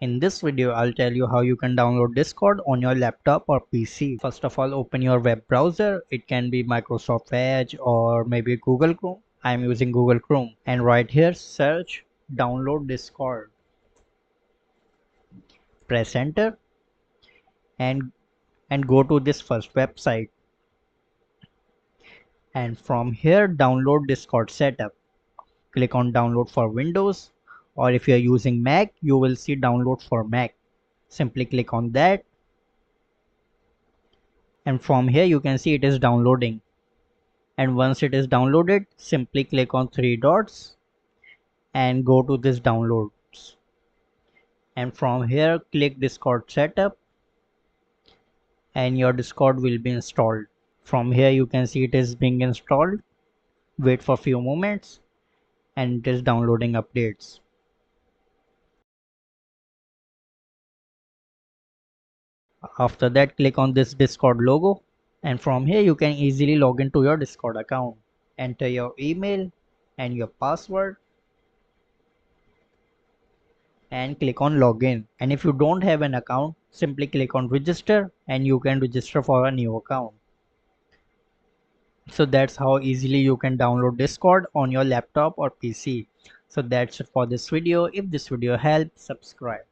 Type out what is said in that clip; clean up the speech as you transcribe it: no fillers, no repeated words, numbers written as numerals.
In this video, I'll tell you how you can download Discord on your laptop or PC. First of all, open your web browser. It can be Microsoft Edge or maybe Google Chrome. I'm using Google Chrome. And right here, search download Discord. Press enter and go to this first website. And from here, download Discord setup. Click on download for Windows, or if you are using Mac, you will see download for Mac. Simply click on that, and from here you can see it is downloading. And once it is downloaded, simply click on three dots and go to this downloads, and from here click Discord setup and your Discord will be installed. From here you can see it is being installed. Wait for few moments and it is downloading updates. After that, click on this Discord logo, and from here you can easily log into your Discord account. Enter your email and your password and click on login. And if you don't have an account, simply click on register and you can register for a new account. So that's how easily you can download Discord on your laptop or PC. So that's it for this video. If this video helped, subscribe.